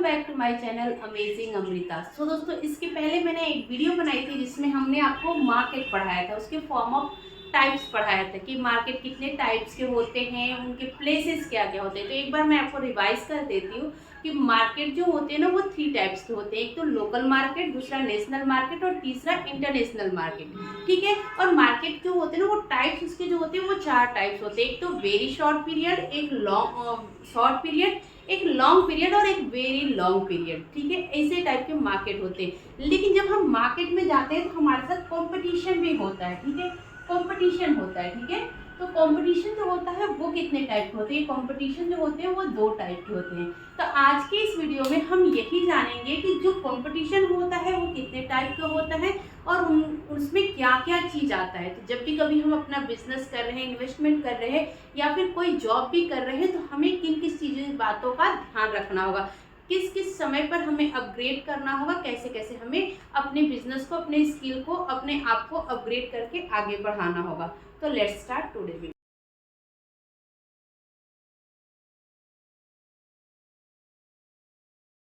Back to my channel amazing Amrita. दोस्तों, इसके पहले मैंने एक वीडियो बनाई थी जिसमें हमने आपको मार्केट पढ़ाया था, उसके फॉर्म ऑफ टाइप्स पढ़ाया था कि मार्केट कितने टाइप्स के होते हैं, उनके प्लेसेस क्या क्या होते हैं। तो एक बार मैं आपको रिवाइज कर देती हूँ कि मार्केट जो होते हैं ना वो 3 टाइप्स के होते हैं। एक तो लोकल मार्केट, दूसरा नेशनल मार्केट और तीसरा इंटरनेशनल मार्केट। ठीक है। और मार्केट जो होते हैं ना वो टाइप्स उसके जो होते हैं वो 4 टाइप्स होते हैं। एक तो वेरी शॉर्ट पीरियड, एक लॉन्ग शॉर्ट पीरियड, एक लॉन्ग पीरियड और एक वेरी लॉन्ग पीरियड। ठीक है, ऐसे टाइप के मार्केट होते हैं। लेकिन जब हम मार्केट में जाते हैं तो हमारे साथ कंपटीशन भी होता है। ठीक है, कंपटीशन होता है। ठीक है, तो कंपटीशन जो होता है वो कितने टाइप के होते हैं? कंपटीशन जो होते हैं वो 2 टाइप के होते हैं। तो आज के इस वीडियो में हम यही जानेंगे कि जो कंपटीशन होता है वो कितने टाइप का होता है और उसमें क्या क्या चीज़ आता है। तो जब भी कभी हम अपना बिजनेस कर रहे हैं, इन्वेस्टमेंट कर रहे हैं या फिर कोई जॉब भी कर रहे हैं तो हमें किन किस चीज़ों बातों का ध्यान रखना होगा, किस किस समय पर हमें अपग्रेड करना होगा, कैसे कैसे हमें अपने बिजनेस को, अपने स्किल को, अपने आप को अपग्रेड करके आगे बढ़ाना होगा। तो लेट्स स्टार्ट टुडे वीडियो।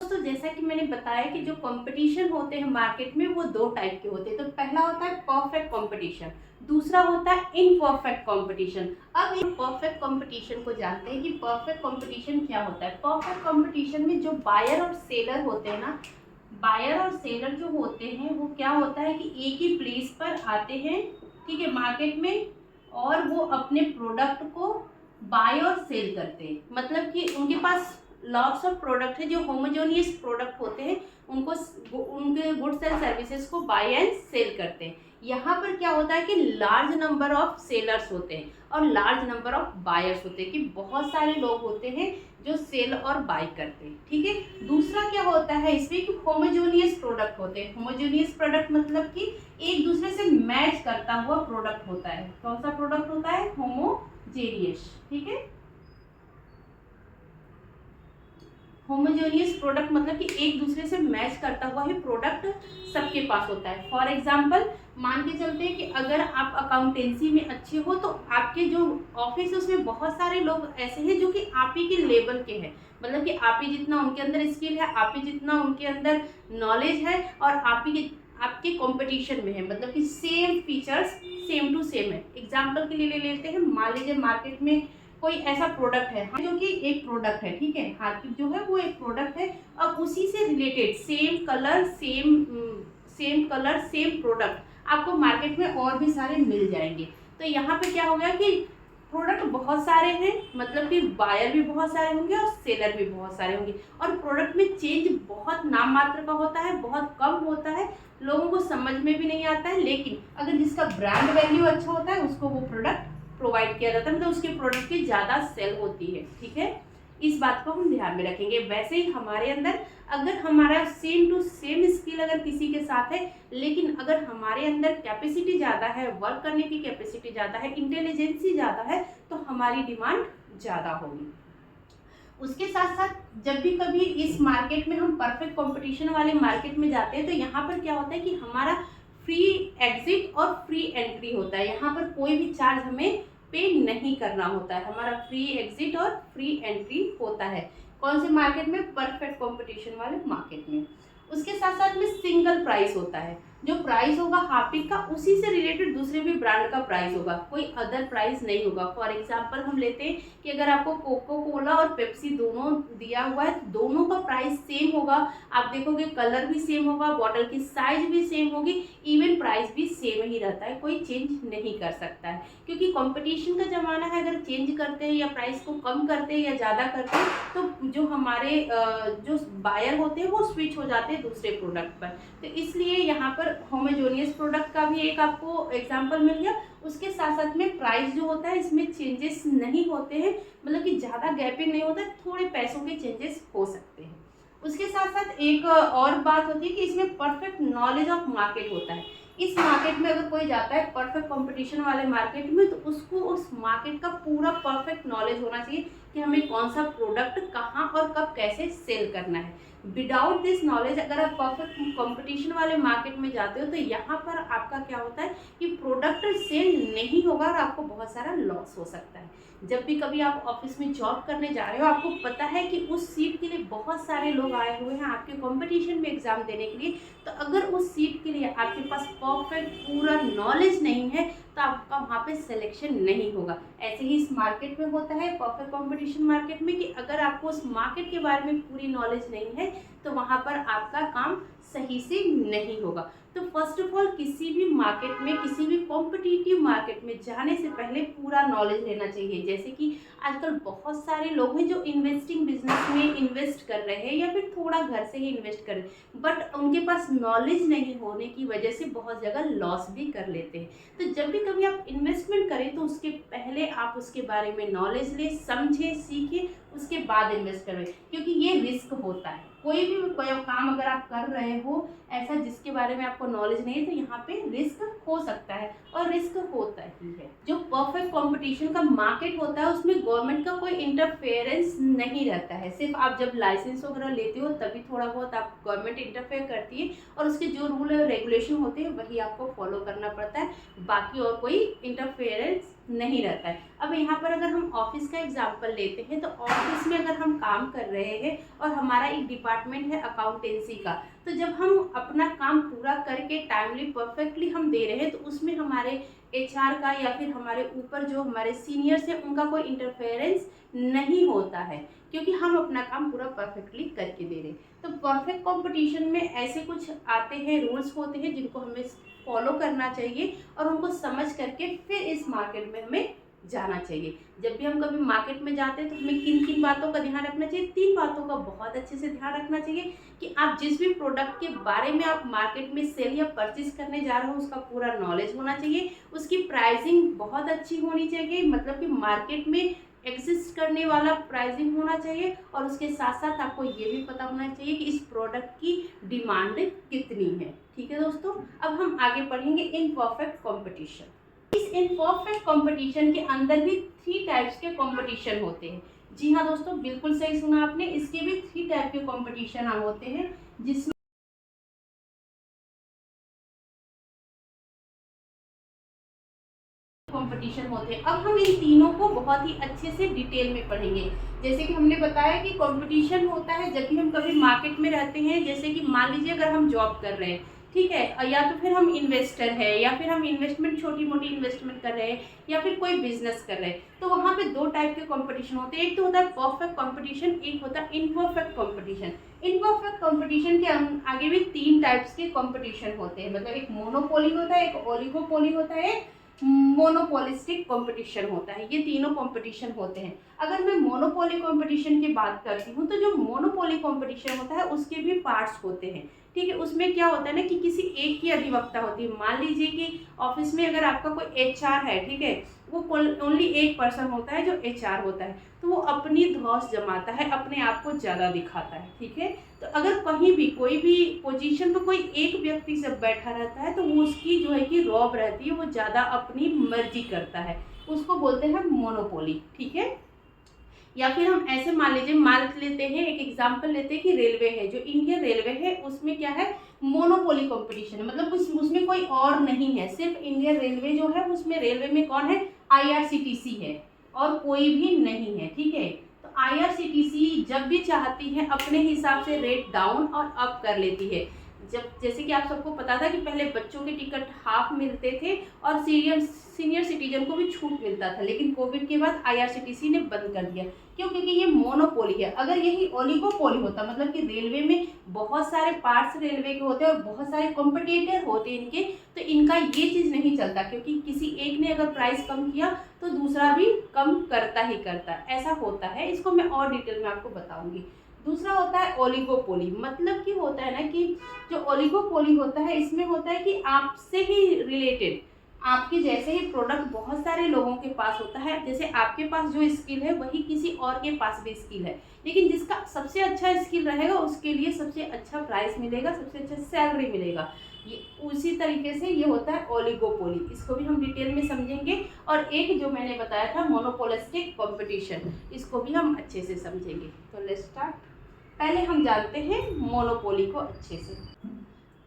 दोस्तों, जैसा कि मैंने बताया कि जो कंपटीशन होते हैं मार्केट में वो 2 टाइप के होते हैं। तो पहला होता है परफेक्ट कंपटीशन, दूसरा होता है इनपरफेक्ट कंपटीशन। अब इन परफेक्ट कंपटीशन को जानते हैं कि परफेक्ट कंपटीशन क्या होता है। परफेक्ट कंपटीशन में जो बायर और सेलर होते हैं ना, बायर और सेलर जो होते हैं वो क्या होता है कि एक ही प्लेस पर आते हैं, ठीक है, मार्केट में, और वो अपने प्रोडक्ट को बाय और सेल करते हैं। मतलब कि उनके पास लॉट्स ऑफ प्रोडक्ट है, जो होमोजेनियस प्रोडक्ट होते हैं उनको, उनके गुड्स एंड सर्विसेज को बाय एंड सेल करते हैं। यहाँ पर क्या होता है कि लार्ज नंबर ऑफ सेलर्स होते हैं और लार्ज नंबर ऑफ बायर्स होते हैं, कि बहुत सारे लोग होते हैं जो सेल और बाय करते हैं। ठीक है। दूसरा क्या होता है इसमें कि होमोजेनियस प्रोडक्ट होते हैं। होमोजेनियस प्रोडक्ट मतलब कि एक दूसरे से मैच करता हुआ प्रोडक्ट होता है। कौन सा प्रोडक्ट होता है? होमोजेनियस। ठीक है, होमोजेनियस प्रोडक्ट मतलब कि एक दूसरे से मैच करता हुआ ही प्रोडक्ट सबके पास होता है। फॉर एग्जांपल, मान के चलते हैं कि अगर आप अकाउंटेंसी में अच्छे हो तो आपके जो ऑफिस है उसमें बहुत सारे लोग ऐसे हैं जो कि आप ही के लेवल के हैं। मतलब कि आप ही जितना उनके अंदर स्किल है, आप ही जितना उनके अंदर नॉलेज है, और आप ही आपके कंपटीशन में है। मतलब कि same features same to same है। एग्जाम्पल के लिए ले लेते हैं, मान लीजिए मार्केट में कोई ऐसा प्रोडक्ट है जो कि एक प्रोडक्ट है, ठीक है, हार्पिक जो है वो एक प्रोडक्ट है। अब उसी से related same colour same product आपको मार्केट में और भी सारे मिल जाएंगे। तो यहाँ पे क्या हो गया कि प्रोडक्ट बहुत सारे हैं, मतलब कि बायर भी बहुत सारे होंगे और सेलर भी बहुत सारे होंगे, और प्रोडक्ट में चेंज बहुत नाम मात्र का होता है, बहुत कम होता है, लोगों को समझ में भी नहीं आता है। लेकिन अगर जिसका ब्रांड वैल्यू अच्छा होता है उसको वो प्रोडक्ट प्रोवाइड किया जाता है, मतलब उसके प्रोडक्ट की ज़्यादा सेल होती है। ठीक है, इस बात को हम ध्यान में रखेंगे। वैसे ही हमारे अंदर अगर हमारा सेम टू सेम स्किल अगर किसी के साथ है, लेकिन अगर हमारे अंदर कैपेसिटी ज़्यादा है, वर्क करने की कैपेसिटी ज़्यादा है, इंटेलिजेंसी ज़्यादा है, तो हमारी डिमांड ज़्यादा होगी। उसके साथ साथ जब भी कभी इस मार्केट में हम परफेक्ट कंपटीशन वाले मार्केट में जाते हैं तो यहाँ पर क्या होता है कि हमारा फ्री एग्जिट और फ्री एंट्री होता है। यहाँ पर कोई भी चार्ज हमें पे नहीं करना होता है। हमारा फ्री एग्जिट और फ्री एंट्री होता है। कौन से मार्केट में? परफेक्ट कंपटीशन वाले मार्केट में। उसके साथ साथ में सिंगल प्राइस होता है। जो प्राइस होगा हार्पिक का, उसी से रिलेटेड दूसरे भी ब्रांड का प्राइस होगा, कोई अदर प्राइस नहीं होगा। फॉर एग्जांपल हम लेते हैं कि अगर आपको कोको कोला और पेप्सी दोनों दिया हुआ है, दोनों का प्राइस सेम होगा। आप देखोगे कलर भी सेम होगा, बॉटल की साइज भी सेम होगी, इवन प्राइस भी सेम ही रहता है, कोई चेंज नहीं कर सकता है। क्योंकि कंपटीशन का ज़माना है, अगर चेंज करते हैं या प्राइस को कम करते हैं या ज़्यादा करते हैं तो जो हमारे जो बायर होते हैं वो स्विच हो जाते हैं दूसरे प्रोडक्ट पर। तो इसलिए यहाँ पर होमोजेनियस प्रोडक्ट का भी एक आपको एग्जांपल मिल गया। उसके साथ साथ में प्राइस जो होता है इसमें चेंजेस नहीं होते हैं, मतलब कि ज़्यादा गैपिंग नहीं होता है, थोड़े पैसों के चेंजेस हो सकते हैं। उसके साथ साथ एक और बात होती है कि इसमें परफेक्ट नॉलेज ऑफ मार्केट होता है। इस मार्केट में अगर कोई जाता है परफेक्ट कंपटीशन वाले मार्केट में तो उसको उस मार्केट का पूरा परफेक्ट नॉलेज होना चाहिए कि हमें कौन सा प्रोडक्ट कहाँ और कब कैसे सेल करना है। विदाउट दिस नॉलेज अगर आप परफेक्ट कंपटीशन वाले मार्केट में जाते हो तो यहाँ पर आपका क्या होता है कि प्रोडक्ट सेल नहीं होगा और आपको बहुत सारा लॉस हो सकता है। जब भी कभी आप ऑफिस में जॉब करने जा रहे हो, आपको पता है कि उस सीट के लिए बहुत सारे लोग आए हुए हैं आपके कंपटीशन में एग्जाम देने के लिए, तो अगर उस सीट के लिए आपके पास परफेक्ट पूरा नॉलेज नहीं है तो आपका वहाँ पे सिलेक्शन नहीं होगा। ऐसे ही इस मार्केट में होता है, परफेक्ट कंपटीशन मार्केट में, कि अगर आपको उस मार्केट के बारे में पूरी नॉलेज नहीं है तो वहाँ पर आपका काम सही से नहीं होगा। तो फर्स्ट ऑफ ऑल किसी भी मार्केट में, किसी भी कॉम्पिटिटिव मार्केट में जाने से पहले पूरा नॉलेज लेना चाहिए। जैसे कि आजकल बहुत सारे लोग हैं जो इन्वेस्टिंग बिजनेस में इन्वेस्ट कर रहे हैं या फिर थोड़ा घर से ही इन्वेस्ट कर रहे हैं, बट उनके पास नॉलेज नहीं होने की वजह से बहुत जगह लॉस भी कर लेते हैं। तो जब भी कभी आप इन्वेस्टमेंट करें तो उसके पहले आप उसके बारे में नॉलेज लें, समझें, सीखें, उसके बाद इन्वेस्ट करें, क्योंकि ये रिस्क होता है। कोई काम अगर आप कर रहे हो ऐसा जिसके बारे में आपको नॉलेज नहीं है तो यहाँ पे रिस्क हो सकता है और रिस्क होता ही है। जो परफेक्ट कंपटीशन का मार्केट होता है उसमें गवर्नमेंट का कोई इंटरफेरेंस नहीं रहता है। सिर्फ आप जब लाइसेंस वगैरह लेते हो तभी थोड़ा बहुत आप गवर्नमेंट इंटरफेयर करती है और उसके जो रूल और रेगुलेशन होते हैं वही आपको फॉलो करना पड़ता है, बाकी और कोई इंटरफेरेंस नहीं रहता है। अब यहाँ पर अगर हम ऑफिस का एग्जाम्पल लेते हैं तो ऑफिस में अगर हम काम कर रहे हैं और हमारा एक डिपार्टमेंट है अकाउंटेंसी का, तो जब हम अपना काम पूरा करके टाइमली परफेक्टली हम दे रहे हैं तो उसमें हमारे एचआर का या फिर हमारे ऊपर जो हमारे सीनियर्स हैं उनका कोई इंटरफेरेंस नहीं होता है, क्योंकि हम अपना काम पूरा परफेक्टली करके दे रहे हैं। तो परफेक्ट कंपटीशन में ऐसे कुछ आते हैं, रूल्स होते हैं जिनको हमें फॉलो करना चाहिए और उनको समझ करके फिर इस मार्केट में हमें जाना चाहिए। जब भी हम कभी मार्केट में जाते हैं तो हमें किन किन बातों का ध्यान रखना चाहिए? 3 बातों का बहुत अच्छे से ध्यान रखना चाहिए कि आप जिस भी प्रोडक्ट के बारे में आप मार्केट में सेल या परचेज करने जा रहे हो उसका पूरा नॉलेज होना चाहिए, उसकी प्राइसिंग बहुत अच्छी होनी चाहिए, मतलब कि मार्केट में एग्जिस्ट करने वाला प्राइसिंग होना चाहिए, और उसके साथ साथ आपको ये भी पता होना चाहिए कि इस प्रोडक्ट की डिमांड कितनी है। ठीक है दोस्तों, अब हम आगे पढ़ेंगे इनपरफेक्ट कंपटीशन। इस इनपरफेक्ट कंपटीशन के अंदर भी 3 टाइप्स के कंपटीशन होते हैं। जी हाँ दोस्तों, बिल्कुल सही सुना आपने, इसके भी 3 टाइप के कंपटीशन होते हैं जिसमें कंपटीशन होते हैं। अब हम इन तीनों को बहुत ही अच्छे से डिटेल में पढ़ेंगे। जैसे कि हमने बताया कि कंपटीशन होता है जब भी हम कभी मार्केट में रहते हैं, जैसे कि मान लीजिए अगर हम जॉब कर रहे हैं, ठीक है, या तो फिर हम इन्वेस्टर है या फिर हम इन्वेस्टमेंट छोटी मोटी इन्वेस्टमेंट कर रहे हैं या फिर कोई बिजनेस कर रहे हैं, तो वहाँ पे 2 टाइप के कंपटीशन होते हैं। एक तो होता है परफेक्ट कंपटीशन, एक होता है इनपरफेक्ट कंपटीशन। इनपरफेक्ट कंपटीशन के आगे भी 3 टाइप्स के कंपटीशन होते हैं, मतलब एक मोनोपोली होता है, एक ओलिगोपोली होता है, मोनोपोलिस्टिक कंपटीशन होता है। ये तीनों कंपटीशन होते हैं। अगर मैं मोनोपोली कंपटीशन की बात करती हूँ तो जो मोनोपोली कंपटीशन होता है उसके भी पार्ट्स होते हैं। ठीक है, उसमें क्या होता है ना कि किसी एक की अधिवक्ता होती है। मान लीजिए कि ऑफिस में अगर आपका कोई एचआर है, ठीक है, वो ओनली एक पर्सन होता है जो एचआर होता है, तो वो अपनी धौंस जमाता है, अपने आप को ज़्यादा दिखाता है। ठीक है, तो अगर कहीं भी कोई भी पोजीशन पर कोई एक व्यक्ति सब बैठा रहता है तो वो उसकी जो है कि रौब रहती है, वो ज़्यादा अपनी मर्जी करता है, उसको बोलते हैं मोनोपोली। ठीक है, या फिर हम ऐसे मान लेते हैं, एक एग्जांपल लेते हैं कि रेलवे है, जो इंडियन रेलवे है उसमें क्या है, मोनोपोली कंपटीशन है, मतलब उसमें कोई और नहीं है, सिर्फ इंडियन रेलवे जो है उसमें रेलवे में कौन है, आईआरसीटीसी है और कोई भी नहीं है। ठीक है, तो आईआरसीटीसी जब भी चाहती है अपने हिसाब से रेट डाउन और अप कर लेती है। जब जैसे कि आप सबको पता था कि पहले बच्चों के टिकट हाफ मिलते थे और सीनियर सिटीजन को भी छूट मिलता था, लेकिन कोविड के बाद आईआरसीटीसी ने बंद कर दिया। क्यों? क्योंकि ये मोनोपोली है। अगर यही ओलिगोपोली होता, मतलब कि रेलवे में बहुत सारे पार्ट्स रेलवे के होते हैं और बहुत सारे कॉम्पिटिटर होते हैं इनके, तो इनका ये चीज़ नहीं चलता, क्योंकि किसी एक ने अगर प्राइस कम किया तो दूसरा भी कम करता ही करता, ऐसा होता है। इसको मैं और डिटेल में आपको बताऊंगी। दूसरा होता है ओलिगोपोली, मतलब कि होता है ना कि जो ओलिगोपोली होता है इसमें होता है कि आपसे ही रिलेटेड, आपके जैसे ही प्रोडक्ट बहुत सारे लोगों के पास होता है। जैसे आपके पास जो स्किल है वही किसी और के पास भी स्किल है, लेकिन जिसका सबसे अच्छा स्किल रहेगा उसके लिए सबसे अच्छा प्राइस मिलेगा, सबसे अच्छा सैलरी मिलेगा। ये उसी तरीके से ये होता है ओलिगोपोली, इसको भी हम डिटेल में समझेंगे। और एक जो मैंने बताया था मोनोपोलिस्टिक कंपटीशन, इसको भी हम अच्छे से समझेंगे। तो लेट्स स्टार्ट। पहले हम जानते हैं मोनोपोली को अच्छे से।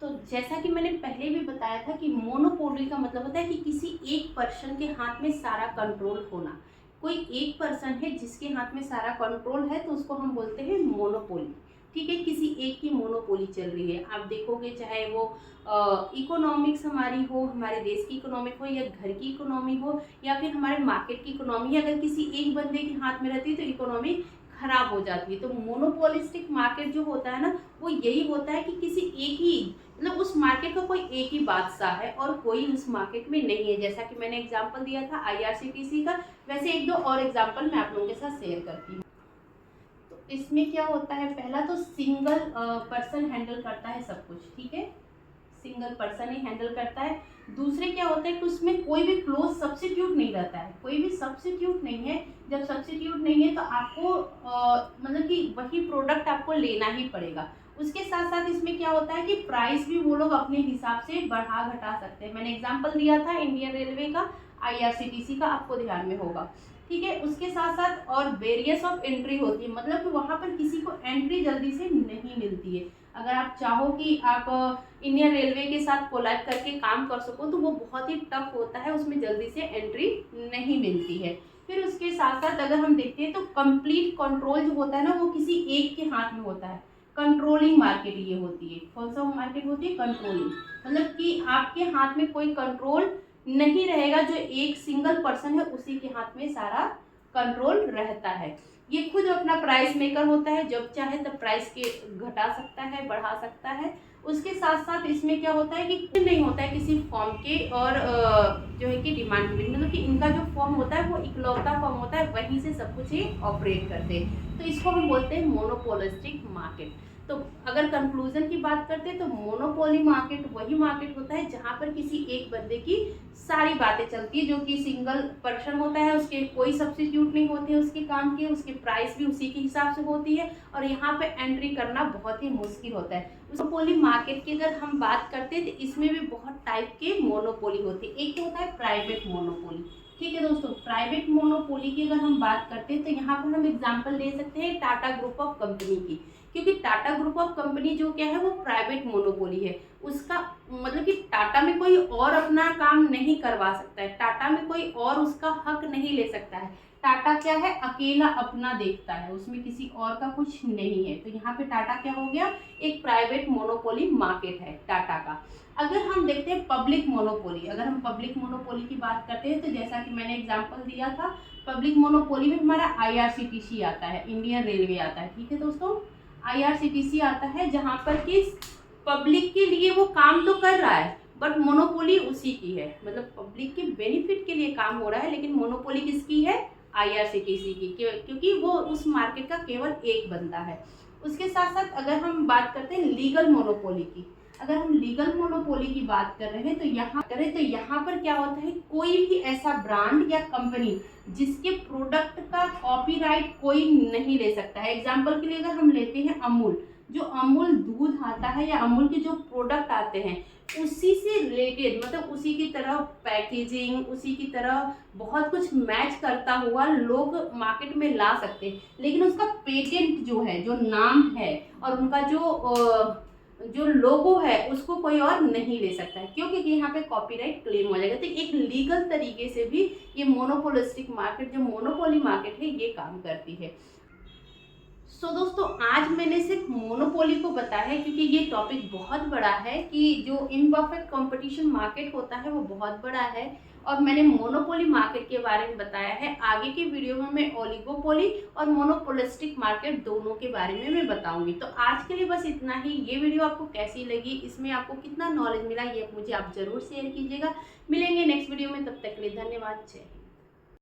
तो जैसा कि मैंने पहले भी बताया था कि मोनोपोली का मतलब होता है कि किसी एक पर्सन के हाथ में सारा कंट्रोल होना। कोई एक पर्सन है जिसके हाथ में सारा कंट्रोल है तो उसको हम बोलते हैं मोनोपोली। ठीक है, किसी एक की मोनोपोली चल रही है। आप देखोगे चाहे वो इकोनॉमिक्स हमारी हो, हमारे देश की इकोनॉमिक हो, या घर की इकोनॉमी हो, या फिर हमारे मार्केट की इकोनॉमी, अगर किसी एक बंदे के हाथ में रहती है तो इकोनॉमी खराब हो जाती है। तो मोनोपोलिस्टिक मार्केट जो होता है ना, वो यही होता है कि किसी एक ही, मतलब उस मार्केट का कोई एक ही बादशाह है और कोई उस मार्केट में नहीं है। जैसा कि मैंने एग्जांपल दिया था आईआरसीटीसी का, वैसे एक दो और एग्जांपल मैं आप लोगों के साथ शेयर करती हूँ। तो इसमें क्या होता है, पहला तो सिंगल पर्सन हैंडल करता है सब कुछ। ठीक है, सिंगल पर्सन ही हैंडल करता है। दूसरे क्या होता है कि उसमें कोई भी क्लोज सब्स्टिट्यूट नहीं रहता है, कोई भी सब्स्टिट्यूट नहीं है। जब सब्स्टिट्यूट नहीं है तो आपको मतलब कि वही प्रोडक्ट आपको लेना ही पड़ेगा। उसके साथ साथ इसमें क्या होता है कि प्राइस भी वो लोग अपने हिसाब से बढ़ा घटा सकते हैं। मैंने एग्जांपल दिया था इंडियन रेलवे का, आईआरसीटीसी का, आपको ध्यान में होगा। ठीक है, उसके साथ साथ और बैरियर्स ऑफ एंट्री होती है, मतलब कि वहाँ पर किसी को एंट्री जल्दी से नहीं मिलती है। अगर आप चाहो कि आप इंडियन रेलवे के साथ कोलैब करके काम कर सको तो वो बहुत ही टफ होता है, उसमें जल्दी से एंट्री नहीं मिलती है। फिर उसके साथ साथ अगर हम देखते हैं तो कंप्लीट कंट्रोल जो होता है ना, वो किसी एक के हाथ में होता है। कंट्रोलिंग मार्केट ये होती है। कौन सा मार्केट होती है? कंट्रोलिंग, मतलब कि आपके हाथ में कोई कंट्रोल नहीं रहेगा, जो एक सिंगल पर्सन है उसी के हाथ में सारा कंट्रोल रहता है। ये खुद अपना प्राइस मेकर होता है, जब चाहे तब प्राइस के घटा सकता है, बढ़ा सकता है। उसके साथ साथ इसमें क्या होता है कि नहीं होता है किसी फॉर्म के और जो है कि डिमांड पे, मतलब कि इनका जो फॉर्म होता है वो इकलौता फॉर्म होता है, वहीं से सब कुछ ये ऑपरेट करते हैं। तो इसको हम बोलते हैं मोनोपोलिस्टिक मार्केट। तो अगर कंक्लूजन की बात करते हैं तो मोनोपोली मार्केट वही मार्केट होता है जहाँ पर किसी एक बंदे की सारी बातें चलती है, जो कि सिंगल पर्सन होता है, उसके कोई सब्स्टिट्यूट नहीं होते उसके काम के, उसकी प्राइस भी उसी के हिसाब से होती है और यहाँ पे एंट्री करना बहुत ही मुश्किल होता है। मोनोपोली मार्केट की अगर हम बात करते हैं तो इसमें भी बहुत टाइप के मोनोपोली होते हैं। एक तो होता है प्राइवेट मोनोपोली। ठीक है दोस्तों, प्राइवेट मोनोपोली की अगर हम बात करते हैं तो यहाँ पर हम एग्जांपल ले सकते हैं टाटा ग्रुप ऑफ कंपनी की, क्योंकि टाटा ग्रुप ऑफ कंपनी जो क्या है वो प्राइवेट मोनोपोली है। उसका मतलब कि टाटा में कोई और अपना काम नहीं करवा सकता है, टाटा में कोई और उसका हक नहीं ले सकता है। टाटा क्या है, अकेला अपना देखता है, उसमें किसी और का कुछ नहीं है। तो यहाँ पे टाटा क्या हो गया, एक प्राइवेट मोनोपोली मार्केट है टाटा का। अगर हम देखते हैं पब्लिक मोनोपोली, अगर हम पब्लिक मोनोपोली की बात करते हैं तो जैसा कि मैंने एग्जांपल दिया था, पब्लिक मोनोपोली में हमारा आईआरसीटीसी आता है, इंडियन रेलवे आता है। ठीक है दोस्तों, आईआरसीटीसी आता है जहाँ पर कि पब्लिक के लिए वो काम तो कर रहा है बट मोनोपोली उसी की है, मतलब पब्लिक के बेनिफिट के लिए काम हो रहा है, लेकिन मोनोपोली किसकी है? आईआरसीटीसी की, क्योंकि वो उस मार्केट का केवल एक बंदा है। उसके साथ साथ अगर हम बात करते हैं लीगल मोनोपोली की, अगर हम लीगल मोनोपोली की बात कर रहे हैं तो यहाँ पर क्या होता है, कोई भी ऐसा ब्रांड या कंपनी जिसके प्रोडक्ट का कॉपीराइट कोई नहीं ले सकता है। एग्जांपल के लिए अगर हम लेते हैं अमूल, जो अमूल दूध आता है या अमूल के जो प्रोडक्ट आते हैं उसी से रिलेटेड, मतलब उसी की तरह पैकेजिंग, उसी की तरह बहुत कुछ मैच करता हुआ लोग मार्केट में ला सकते हैं, लेकिन उसका पेटेंट जो है, जो नाम है और उनका जो लोगो है उसको कोई और नहीं ले सकता है, क्योंकि यहाँ पे कॉपीराइट क्लेम हो जाएगा। तो एक लीगल तरीके से भी ये मोनोपोलिस्टिक मार्केट, जो मोनोपोली मार्केट है, ये काम करती है। सो दोस्तों, आज मैंने सिर्फ मोनोपोली को बताया है क्योंकि ये टॉपिक बहुत बड़ा है कि जो इम्परफेक्ट कंपटीशन मार्केट होता है वो बहुत बड़ा है, और मैंने मोनोपोली मार्केट के बारे में बताया है। आगे के वीडियो में मैं ओलिगोपोली और मोनोपोलिस्टिक मार्केट दोनों के बारे में मैं बताऊंगी। तो आज के लिए बस इतना ही। ये वीडियो आपको कैसी लगी, इसमें आपको कितना नॉलेज मिला, ये मुझे आप जरूर शेयर कीजिएगा। मिलेंगे नेक्स्ट वीडियो में, तब तक के लिए धन्यवाद। जय हिंद।